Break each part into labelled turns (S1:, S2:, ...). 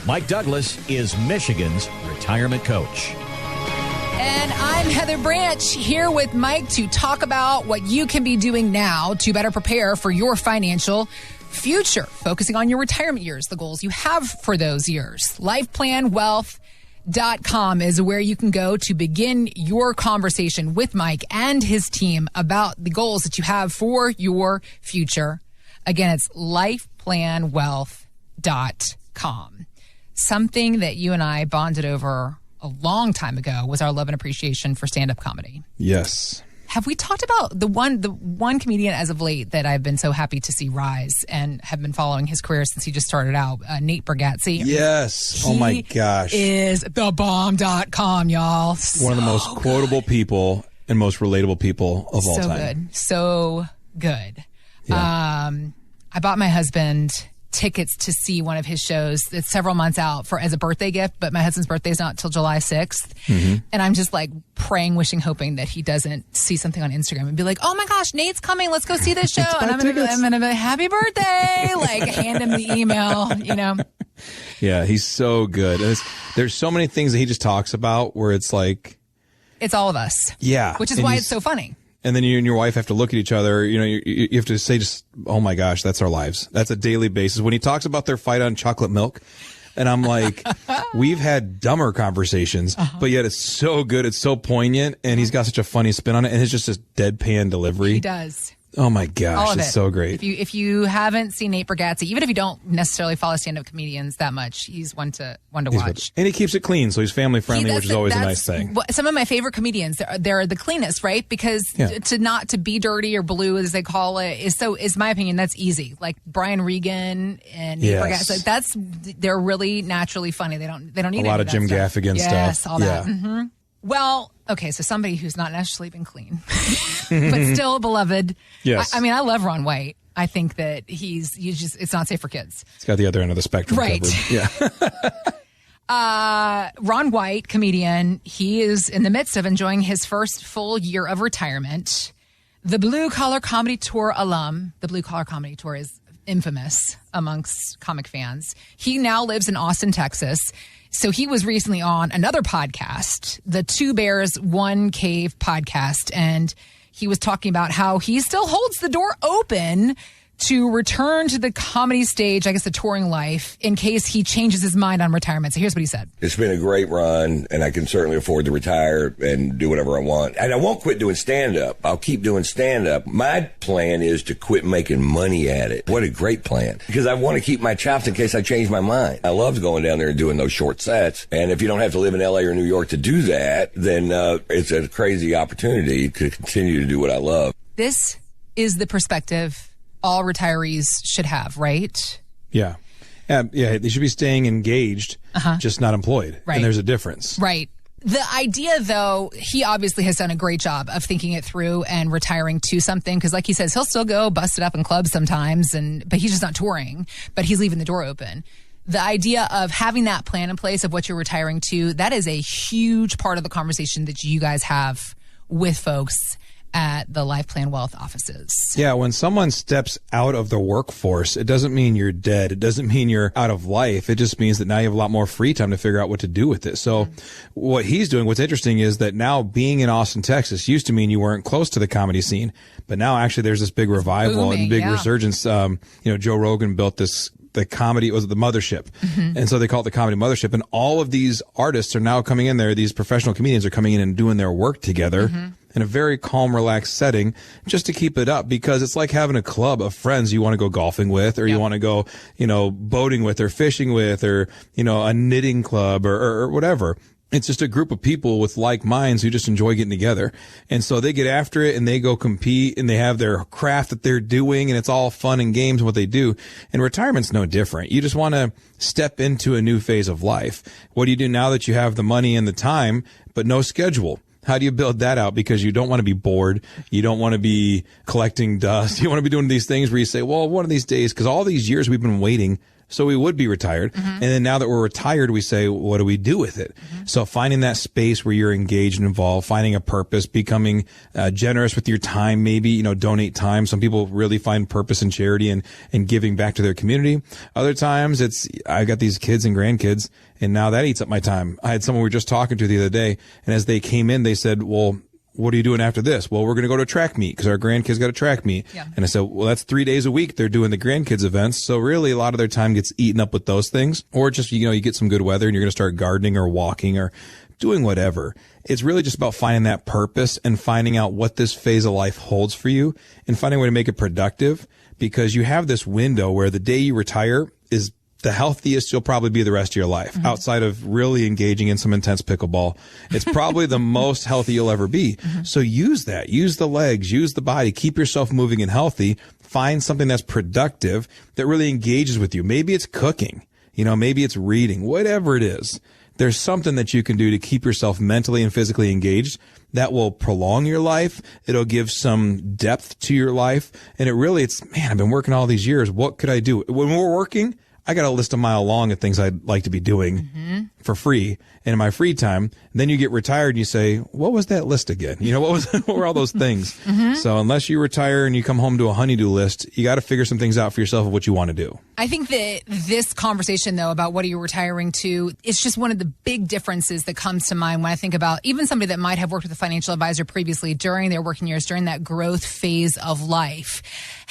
S1: Mike Douglas is Michigan's retirement coach.
S2: And I'm Heather Branch here with Mike to talk about what you can be doing now to better prepare for your financial future, focusing on your retirement years, the goals you have for those years. LifePlanWealth.com is where you can go to begin your conversation with Mike and his team about the goals that you have for your future. Again, it's LifePlanWealth.com. Something that you and I bonded over a long time ago was our love and appreciation for stand-up comedy.
S3: Yes.
S2: Have we talked about the one comedian as of late that I've been so happy to see rise and have been following his career since he just started out, Nate Bargatze?
S3: Yes. Oh my gosh.
S2: He is thebomb.com, y'all.
S3: One of the most quotable people and most relatable people of all time.
S2: So good.
S3: Yeah.
S2: I bought my husband tickets to see one of his shows that's several months out as a birthday gift, but my husband's birthday is not till July 6th. Mm-hmm. And I'm just like praying, wishing, hoping that he doesn't see something on Instagram and be like, oh my gosh, Nate's coming. Let's go see this show. And I'm going to be happy birthday. Like hand him the email, you know?
S3: Yeah, he's so good. And there's so many things that he just talks about where it's like,
S2: it's all of us.
S3: Yeah.
S2: Which is why it's so funny.
S3: And then you and your wife have to look at each other. You know, you have to say just, oh my gosh, that's our lives. That's a daily basis. When he talks about their fight on chocolate milk, and I'm like, we've had dumber conversations, but yet it's so good. It's so poignant. And he's got such a funny spin on it. And it's just this deadpan delivery.
S2: He does.
S3: Oh my gosh, it's so great.
S2: If you haven't seen Nate Bargatze, even if you don't necessarily follow stand-up comedians that much, he's one to watch.
S3: And he keeps it clean, so he's family friendly, which is always a nice thing.
S2: Some of my favorite comedians, they're the cleanest, right? Because to be dirty or blue, as they call it, is my opinion, that's easy. Like Brian Regan and Nate Bargatze, they're really naturally funny. They don't need
S3: a lot of Jim Gaffigan stuff.
S2: Yes, all that. Mm-hmm. Well, okay, so somebody who's not necessarily been clean, but still beloved.
S3: Yes.
S2: I mean, I love Ron White. I think that it's not safe for kids.
S3: He's got the other end of the spectrum
S2: right.
S3: covered. Yeah.
S2: Ron White, comedian, he is in the midst of enjoying his first full year of retirement. The Blue Collar Comedy Tour alum, the Blue Collar Comedy Tour is infamous amongst comic fans. He now lives in Austin, Texas. So he was recently on another podcast, the Two Bears, One Cave podcast, and he was talking about how he still holds the door open to return to the comedy stage, I guess the touring life, in case he changes his mind on retirement. So here's what he said.
S4: It's been a great run, and I can certainly afford to retire and do whatever I want. And I won't quit doing stand-up. I'll keep doing stand-up. My plan is to quit making money at it. What a great plan. Because I want to keep my chops in case I change my mind. I loved going down there and doing those short sets. And if you don't have to live in L.A. or New York to do that, then it's a crazy opportunity to continue to do what I love.
S2: This is the perspective all retirees should have, right?
S3: Yeah. Yeah, they should be staying engaged, just not employed.
S2: Right.
S3: And there's a difference.
S2: Right. The idea, though, he obviously has done a great job of thinking it through and retiring to something. Because like he says, he'll still go bust it up in clubs sometimes, but he's just not touring. But he's leaving the door open. The idea of having that plan in place of what you're retiring to, that is a huge part of the conversation that you guys have with folks at the Life Plan Wealth offices.
S3: Yeah, when someone steps out of the workforce, it doesn't mean you're dead. It doesn't mean you're out of life. It just means that now you have a lot more free time to figure out what to do with it. So what he's doing, what's interesting is that now being in Austin, Texas used to mean you weren't close to the comedy scene. But now actually there's this big revival and big resurgence. Joe Rogan built the comedy, was the Mothership. Mm-hmm. And so they call it the Comedy Mothership. And all of these artists are now coming in there. These professional comedians are coming in and doing their work together in a very calm, relaxed setting just to keep it up, because it's like having a club of friends you want to go golfing with, or you want to go, boating with, or fishing with, or, a knitting club or whatever. It's just a group of people with like minds who just enjoy getting together. And so they get after it and they go compete and they have their craft that they're doing, and it's all fun and games what they do. And retirement's no different. You just want to step into a new phase of life. What do you do now that you have the money and the time, but no schedule? How do you build that out? Because you don't want to be bored. You don't want to be collecting dust. You want to be doing these things where you say, well, one of these days, because all these years we've been waiting So we would be retired. And then now that we're retired, we say, what do we do with it? So finding that space where you're engaged and involved, finding a purpose, becoming generous with your time, maybe, donate time. Some people really find purpose in charity and giving back to their community. Other times I got these kids and grandkids, and now that eats up my time. I had someone we were just talking to the other day, and as they came in, they said, well, what are you doing after this? Well, we're going to go to a track meet because our grandkids got a track meet. Yeah. And I said, well, that's 3 days a week they're doing the grandkids events. So really a lot of their time gets eaten up with those things, or just, you get some good weather and you're going to start gardening or walking or doing whatever. It's really just about finding that purpose and finding out what this phase of life holds for you and finding a way to make it productive, because you have this window where the day you retire is the healthiest you'll probably be the rest of your life, outside of really engaging in some intense pickleball. It's probably the most healthy you'll ever be. So use that. Use the legs, use the body, keep yourself moving and healthy. Find something that's productive that really engages with you. Maybe it's cooking, maybe it's reading, whatever it is. There's something that you can do to keep yourself mentally and physically engaged that will prolong your life. It'll give some depth to your life. And I've been working all these years. What could I do? When we're working, I got a list a mile long of things I'd like to be doing for free and in my free time. And then you get retired and you say, what was that list again? What were all those things? So unless you retire and you come home to a honey-do list, you got to figure some things out for yourself of what you want to do.
S2: I think that this conversation, though, about what are you retiring to, it's just one of the big differences that comes to mind when I think about even somebody that might have worked with a financial advisor previously during their working years, during that growth phase of life.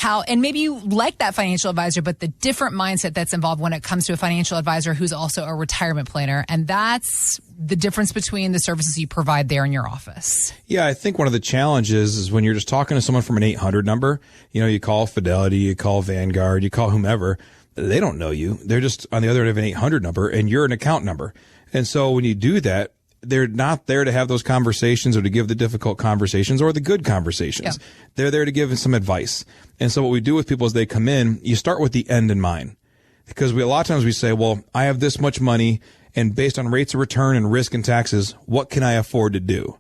S2: And maybe you like that financial advisor, but the different mindset that's involved when it comes to a financial advisor who's also a retirement planner. And that's the difference between the services you provide there in your office.
S3: Yeah, I think one of the challenges is when you're just talking to someone from an 800 number, you call Fidelity, you call Vanguard, you call whomever, they don't know you. They're just on the other end of an 800 number and you're an account number. And so when you do that, they're not there to have those conversations or to give the difficult conversations or the good conversations. Yeah. They're there to give some advice. And so what we do with people as they come in, you start with the end in mind. Because a lot of times we say, well, I have this much money, and based on rates of return and risk and taxes, what can I afford to do?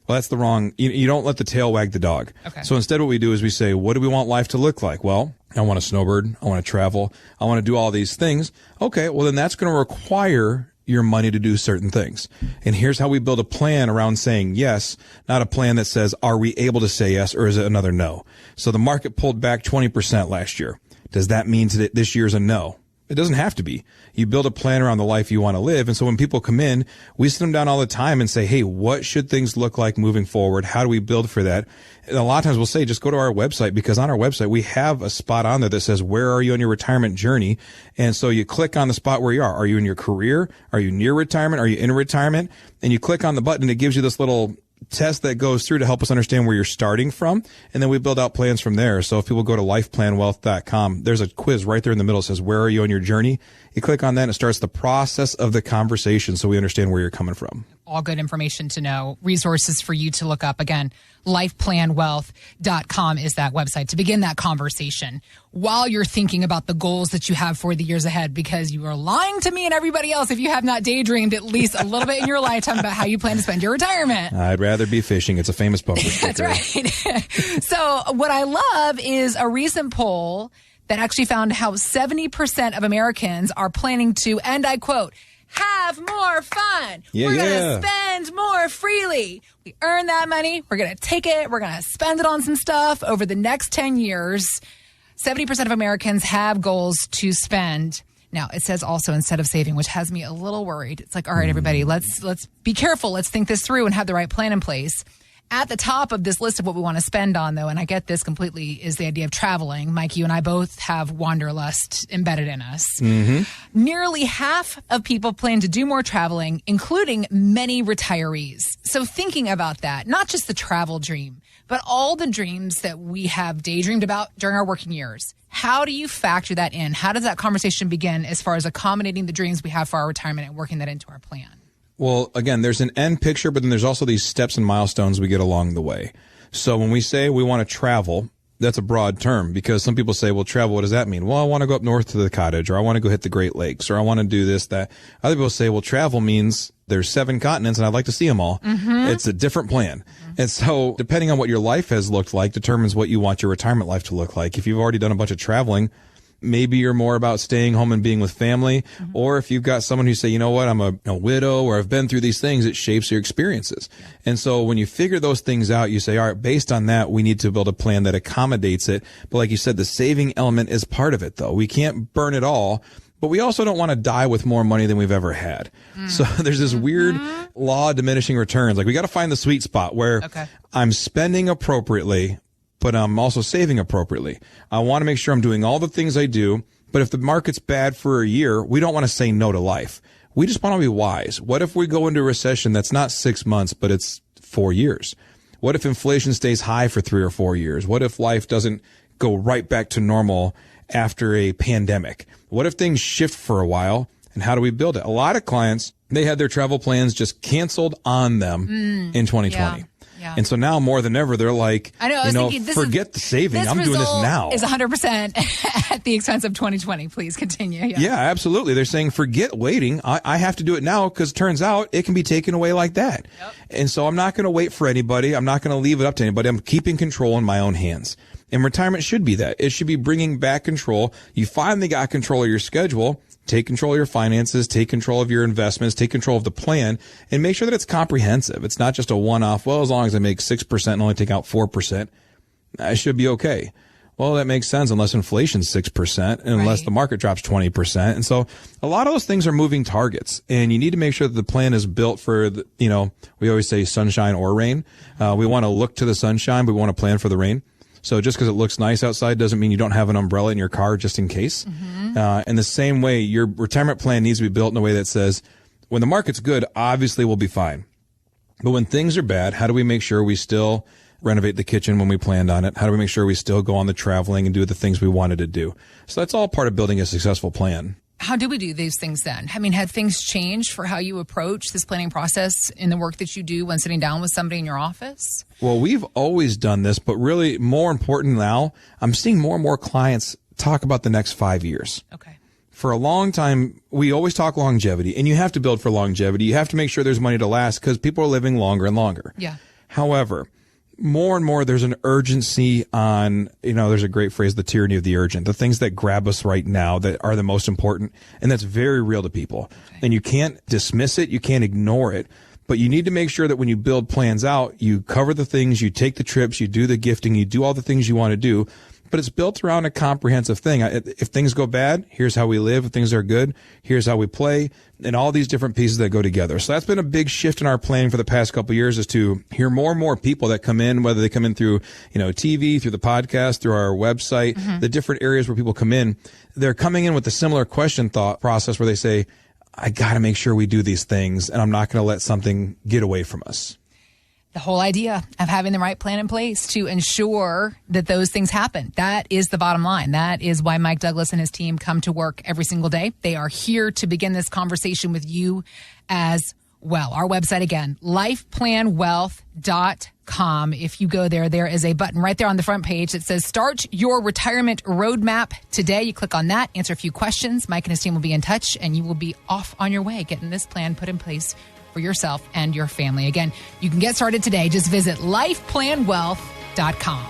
S3: Well, that's the wrong, you don't let the tail wag the dog. Okay. So instead what we do is we say, what do we want life to look like? Well, I want to snowbird. I want to travel. I want to do all these things. Okay, well then that's going to require your money to do certain things. And here's how we build a plan around saying yes, not a plan that says, are we able to say yes or is it another no? So the market pulled back 20% last year. Does that mean that this year's a no? It doesn't have to be. You build a plan around the life you want to live. And so when people come in, we sit them down all the time and say, hey, what should things look like moving forward? How do we build for that? And a lot of times we'll say, just go to our website, because on our website, we have a spot on there that says, where are you on your retirement journey? And so you click on the spot where you are. Are you in your career? Are you near retirement? Are you in retirement? And you click on the button, it gives you this little test that goes through to help us understand where you're starting from. And then we build out plans from there. So if people go to lifeplanwealth.com, there's a quiz right there in the middle that says, where are you on your journey? You click on that and it starts the process of the conversation so we understand where you're coming from.
S2: All good information to know. Resources for you to look up. Again, lifeplanwealth.com is that website to begin that conversation while you're thinking about the goals that you have for the years ahead, because you are lying to me and everybody else if you have not daydreamed at least a little bit in your lifetime about how you plan to spend your retirement.
S3: I'd rather be fishing. It's a famous bumper sticker.
S2: That's right. So what I love is a recent poll that actually found how 70% of Americans are planning to, and I quote, have more fun. We're going to spend more freely. We earn that money. We're going to take it. We're going to spend it on some stuff over the next 10 years. 70% of Americans have goals to spend. Now, it says also instead of saving, which has me a little worried. It's like, all right, everybody, let's be careful. Let's think this through and have the right plan in place. At the top of this list of what we want to spend on, though, and I get this completely, is the idea of traveling. Mike, you and I both have wanderlust embedded in us. Mm-hmm. Nearly half of people plan to do more traveling, including many retirees. So thinking about that, not just the travel dream, but all the dreams that we have daydreamed about during our working years. How do you factor that in? How does that conversation begin as far as accommodating the dreams we have for our retirement and working that into our plan?
S3: Well, again, there's an end picture, but then there's also these steps and milestones we get along the way. So when we say we want to travel, that's a broad term, because some people say, well, travel, what does that mean? Well, I want to go up north to the cottage, or I want to go hit the Great Lakes, or I want to do this, that. Other people say, well, travel means there's 7 continents and I'd like to see them all. Mm-hmm. It's a different plan. Mm-hmm. And so depending on what your life has looked like determines what you want your retirement life to look like. If you've already done a bunch of traveling, maybe you're more about staying home and being with family. Or if you've got someone who say, you know what, I'm a widow, or I've been through these things, it shapes your experiences. And so when you figure those things out, you say, all right, based on that, we need to build a plan that accommodates it. But like you said, the saving element is part of it, though. We can't burn it all. But we also don't want to die with more money than we've ever had. So there's this weird law of diminishing returns. Like, we got to find the sweet spot where I'm spending appropriately, but I'm also saving appropriately. I want to make sure I'm doing all the things I do. But if the market's bad for a year, we don't want to say no to life. We just want to be wise. What if we go into a recession that's not 6 months, but it's 4 years? What if inflation stays high for 3 or 4 years? What if life doesn't go right back to normal after a pandemic? What if things shift for a while, and how do we build it? A lot of clients, they had their travel plans just canceled on them in 2020. Yeah. And so now more than ever, they're like, forget the saving. I'm doing this now.
S2: Is 100% at the expense of 2020. Please continue.
S3: Yeah, absolutely. They're saying, forget waiting. I have to do it now, because it turns out it can be taken away like that. Yep. And so I'm not going to wait for anybody. I'm not going to leave it up to anybody. I'm keeping control in my own hands. And retirement should be that. It should be bringing back control. You finally got control of your schedule. Take control of your finances, take control of your investments, take control of the plan, and make sure that it's comprehensive. It's not just a one-off, well, as long as I make 6% and only take out 4%, I should be okay. Well, that makes sense unless inflation's 6% and unless the market drops 20%. And so a lot of those things are moving targets, and you need to make sure that the plan is built for, we always say sunshine or rain. We want to look to the sunshine, but we want to plan for the rain. So just because it looks nice outside doesn't mean you don't have an umbrella in your car just in case. In the same way, your retirement plan needs to be built in a way that says, when the market's good, obviously we'll be fine. But when things are bad, how do we make sure we still renovate the kitchen when we planned on it? How do we make sure we still go on the traveling and do the things we wanted to do? So that's all part of building a successful plan.
S2: How do we do these things then? I mean, have things changed for how you approach this planning process in the work that you do when sitting down with somebody in your office?
S3: Well, we've always done this, but really more important now, I'm seeing more and more clients talk about the next 5 years.
S2: Okay.
S3: For a long time, we always talk longevity, and you have to build for longevity. You have to make sure there's money to last because people are living longer and longer.
S2: Yeah.
S3: However, more and more, there's an urgency on, there's a great phrase, the tyranny of the urgent, the things that grab us right now that are the most important. And that's very real to people. Okay. And you can't dismiss it. You can't ignore it. But you need to make sure that when you build plans out, you cover the things, you take the trips, you do the gifting, you do all the things you want to do. But it's built around a comprehensive thing. If things go bad, here's how we live. If things are good, here's how we play, and all these different pieces that go together. So that's been a big shift in our planning for the past couple of years, is to hear more and more people that come in, whether they come in through, TV, through the podcast, through our website, the different areas where people come in. They're coming in with a similar question thought process where they say, I got to make sure we do these things, and I'm not going to let something get away from us.
S2: The whole idea of having the right plan in place to ensure that those things happen. That is the bottom line. That is why Mike Douglas and his team come to work every single day. They are here to begin this conversation with you as well. Our website again, lifeplanwealth.com. If you go there, there is a button right there on the front page that says start your retirement roadmap today. You click on that, answer a few questions. Mike and his team will be in touch, and you will be off on your way getting this plan put in place for yourself and your family. Again, you can get started today. Just visit lifeplanwealth.com.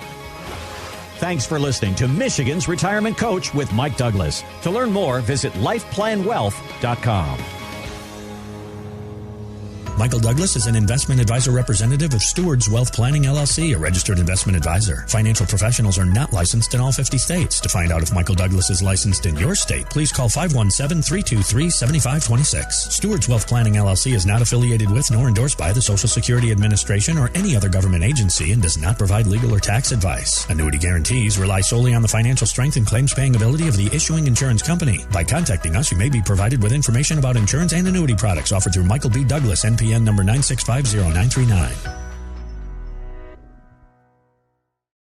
S1: Thanks for listening to Michigan's Retirement Coach with Mike Douglas. To learn more, visit lifeplanwealth.com.
S5: Michael Douglas is an investment advisor representative of Stewards Wealth Planning, LLC, a registered investment advisor. Financial professionals are not licensed in all 50 states. To find out if Michael Douglas is licensed in your state, please call 517-323-7526. Stewards Wealth Planning, LLC is not affiliated with nor endorsed by the Social Security Administration or any other government agency and does not provide legal or tax advice. Annuity guarantees rely solely on the financial strength and claims-paying ability of the issuing insurance company. By contacting us, you may be provided with information about insurance and annuity products offered through Michael B. Douglas, NPN number 9650939.